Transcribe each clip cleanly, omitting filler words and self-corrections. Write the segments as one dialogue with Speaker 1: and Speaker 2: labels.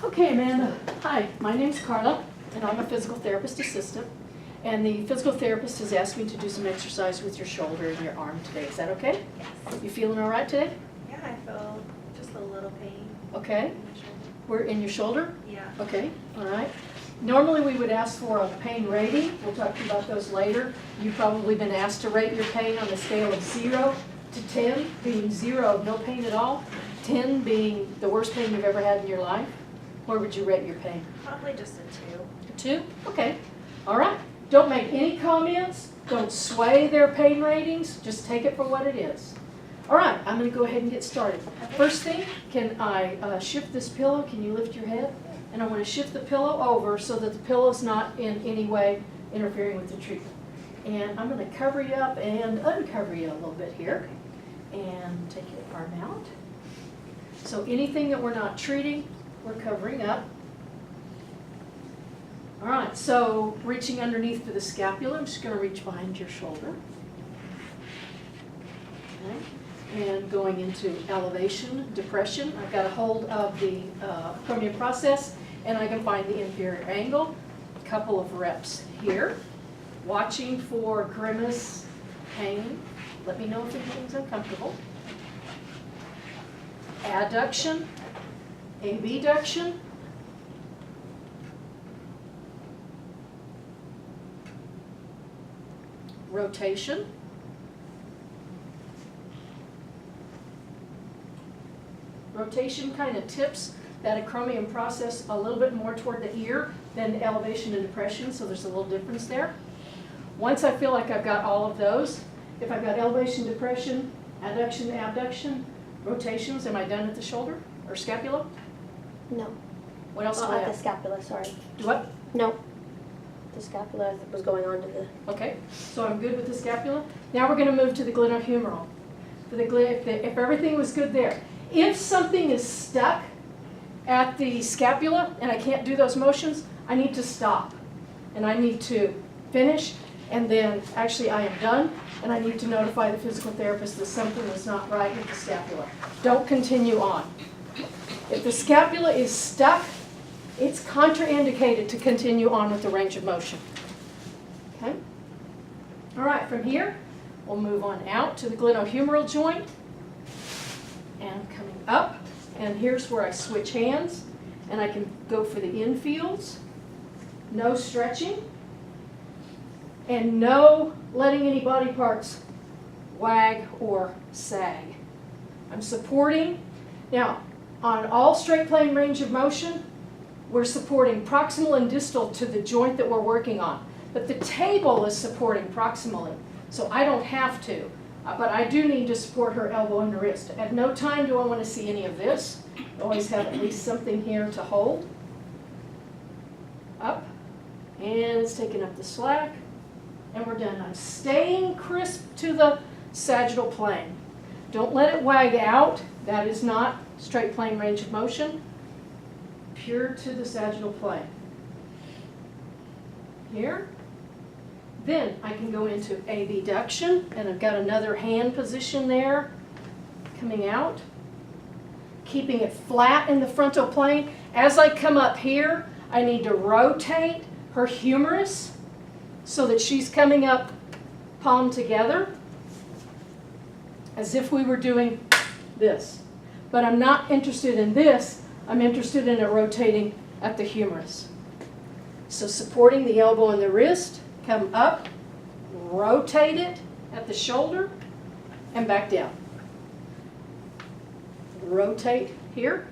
Speaker 1: Okay, Amanda. Hi, my name's Carla, and I'm a physical therapist assistant. And the physical therapist has asked me to do some exercise with your shoulder and your arm today. Is that okay?
Speaker 2: Yes.
Speaker 1: You feeling all right today?
Speaker 2: Yeah, I feel just a little pain
Speaker 1: Okay.
Speaker 2: in my shoulder.
Speaker 1: We're in your shoulder?
Speaker 2: Yeah.
Speaker 1: Okay, all right. Normally we would ask for a pain rating. We'll talk to you about those later. You've probably been asked to rate your pain on a scale of 0 to 10, being 0, no pain at all, 10 being the worst pain you've ever had in your life. Where would you rate your pain?
Speaker 2: Probably just a 2.
Speaker 1: A 2? Okay. All right. Don't make any comments. Don't sway their pain ratings. Just take it for what it is. All right. I'm going to go ahead and get started. First thing, can I shift this pillow? Can you lift your head? And I want to shift the pillow over so that the pillow is not in any way interfering with the treatment. And I'm going to cover you up and uncover you a little bit here. And take your arm out. So anything that we're not treating, we're covering up. All right, so reaching underneath for the scapula, I'm just going to reach behind your shoulder. Okay. And going into elevation, depression. I've got a hold of the acromion process, and I can find the inferior angle. A couple of reps here. Watching for grimace, pain. Let me know if anything's uncomfortable. Adduction, abduction. Rotation. Rotation kind of tips that acromion process a little bit more toward the ear than elevation and depression, so there's a little difference there. Once I feel like I've got all of those, if I've got elevation, depression, adduction, abduction, rotations, am I done at the shoulder or scapula?
Speaker 3: No.
Speaker 1: What else do
Speaker 3: Well,
Speaker 1: I
Speaker 3: at the
Speaker 1: have?
Speaker 3: scapula, sorry.
Speaker 1: Do what?
Speaker 3: No. The scapula was going on to the...
Speaker 1: Okay, so I'm good with the scapula. Now we're going to move to the glenohumeral. For the if everything was good there. If something is stuck at the scapula and I can't do those motions, I need to stop. And I need to finish, and then actually I am done, and I need to notify the physical therapist that something is not right with the scapula. Don't continue on. If the scapula is stuck, it's contraindicated to continue on with the range of motion. Okay? All right, from here, we'll move on out to the glenohumeral joint and coming up. And here's where I switch hands, and I can go for the infields. No stretching, and no letting any body parts wag or sag. I'm supporting. Now, on all straight plane range of motion, we're supporting proximal and distal to the joint that we're working on. But the table is supporting proximally, so I don't have to. But I do need to support her elbow and the wrist. At no time do I want to see any of this. Always have at least something here to hold. Up, and it's taking up the slack, and we're done. I'm staying crisp to the sagittal plane. Don't let it wag out. That is not straight plane range of motion. Pure to the sagittal plane. Here. Then I can go into abduction, and I've got another hand position there, coming out, keeping it flat in the frontal plane. As I come up here, I need to rotate her humerus so that she's coming up palm together, as if we were doing this. But I'm not interested in this. I'm interested in it rotating at the humerus. So supporting the elbow and the wrist, come up, rotate it at the shoulder, and back down. Rotate here.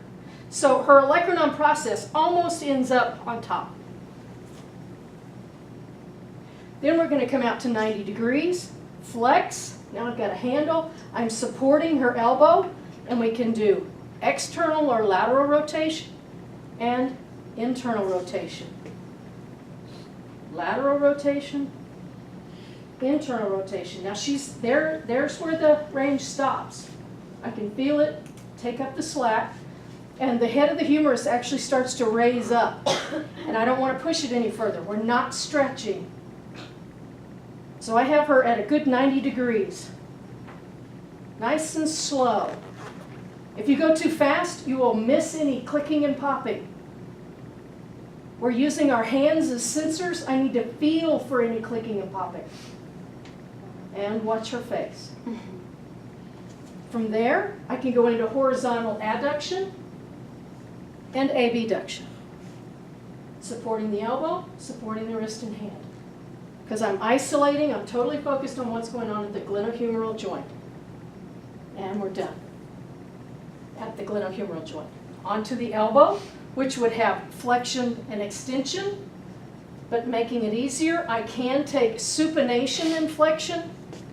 Speaker 1: So her olecranon process almost ends up on top. Then we're going to come out to 90 degrees, flex. Now I've got a handle. I'm supporting her elbow, and we can do external or lateral rotation and internal rotation. Lateral rotation, internal rotation. Now she's there, there's where the range stops. I can feel it, take up the slack, and the head of the humerus actually starts to raise up. And I don't want to push it any further. We're not stretching. So I have her at a good 90 degrees. Nice and slow. If you go too fast, you will miss any clicking and popping. We're using our hands as sensors. I need to feel for any clicking and popping. And watch her face. From there, I can go into horizontal adduction and abduction. Supporting the elbow, supporting the wrist and hand. Because I'm isolating, I'm totally focused on what's going on at the glenohumeral joint. And we're done. At the glenohumeral joint. Onto the elbow, which would have flexion and extension, but making it easier, I can take supination and flexion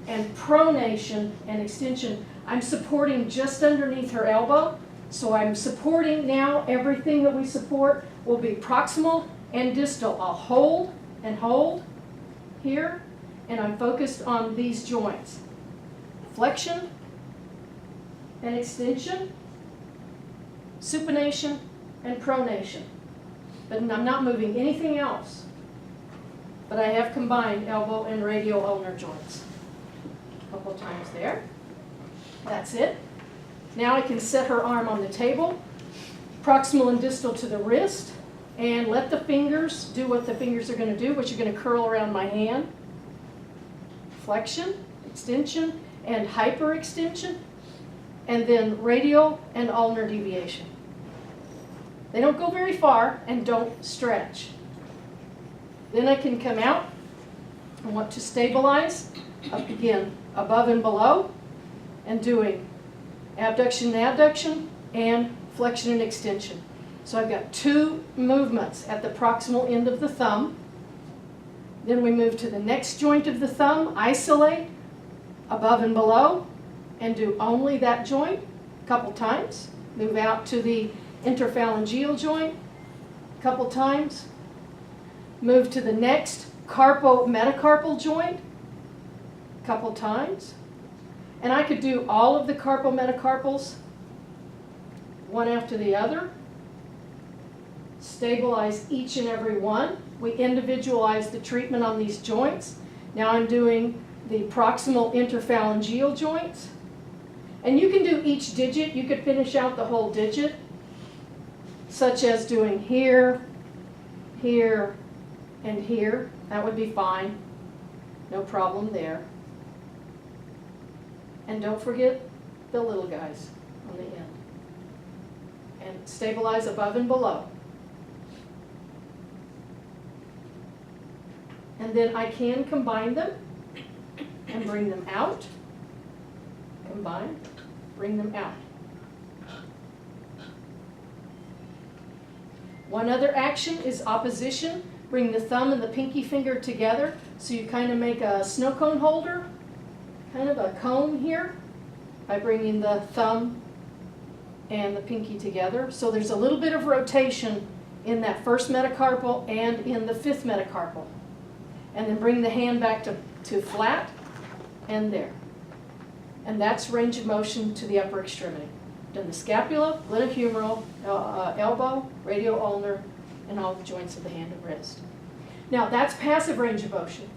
Speaker 1: and pronation and extension. I'm supporting just underneath her elbow, so I'm supporting now everything that we support will be proximal and distal. I'll hold and hold here, and I'm focused on these joints. Flexion and extension, supination and pronation. But I'm not moving anything else. But I have combined elbow and radial ulnar joints. A couple times there. That's it. Now I can set her arm on the table, proximal and distal to the wrist, and let the fingers do what the fingers are going to do, which are going to curl around my hand. Flexion, extension, and hyperextension, and then radial and ulnar deviation. They don't go very far and don't stretch. Then I can come out. I want to stabilize, up again, above and below, and doing abduction and adduction, and flexion and extension. So I've got two movements at the proximal end of the thumb. Then we move to the next joint of the thumb, isolate, above and below, and do only that joint a couple times. Move out to the interphalangeal joint a couple times. Move to the next carpo-metacarpal joint a couple times. And I could do all of the carpo-metacarpals one after the other. Stabilize each and every one. We individualize the treatment on these joints. Now I'm doing the proximal interphalangeal joints. And you can do each digit. You could finish out the whole digit, such as doing here, here, and here. That would be fine. No problem there. And don't forget the little guys on the end. And stabilize above and below. And then I can combine them and bring them out. Combine, bring them out. One other action is opposition. Bring the thumb and the pinky finger together so you kind of make a snow cone holder, kind of a cone here, by bringing the thumb and the pinky together. So there's a little bit of rotation in that first metacarpal and in the fifth metacarpal. And then bring the hand back to flat and there. And that's range of motion to the upper extremity. Done the scapula, glenohumeral, elbow, radial ulnar, and all the joints of the hand and wrist. Now that's passive range of motion.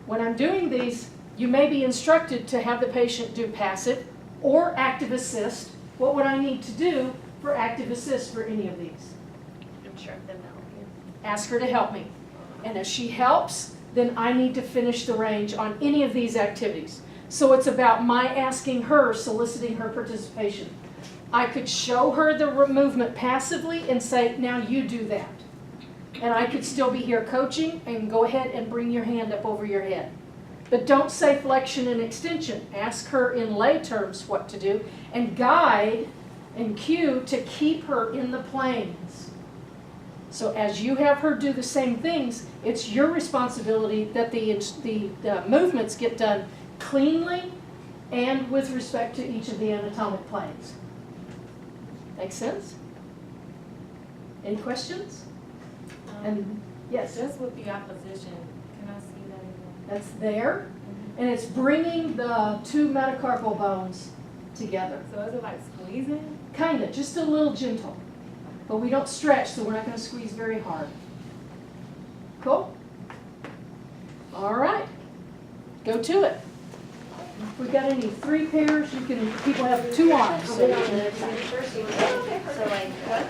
Speaker 1: When I'm doing these, you may be instructed to have the patient do passive or active assist. What would I need to do for active assist for any of these?
Speaker 2: Instruct them to help you.
Speaker 1: Ask her to help me. And if she helps, then I need to finish the range on any of these activities. So it's about my asking her, soliciting her participation. I could show her the movement passively and say, now you do that. And I could still be here coaching and go ahead and bring your hand up over your head. But don't say flexion and extension. Ask her in lay terms what to do and guide and cue to keep her in the planes. So as you have her do the same things, it's your responsibility that the movements get done cleanly and with respect to each of the anatomic planes. Make sense? Any questions? And yes,
Speaker 4: Just with the opposition, can I see that again?
Speaker 1: that's there. And it's bringing the two metacarpal bones together.
Speaker 4: So is it like squeezing?
Speaker 1: Kind of, just a little gentle. But we don't stretch, so we're not going to squeeze very hard. Cool? All right. Go to it. If we got any 3 pairs, you can, people have 2 arms. So you can,
Speaker 3: So like, what?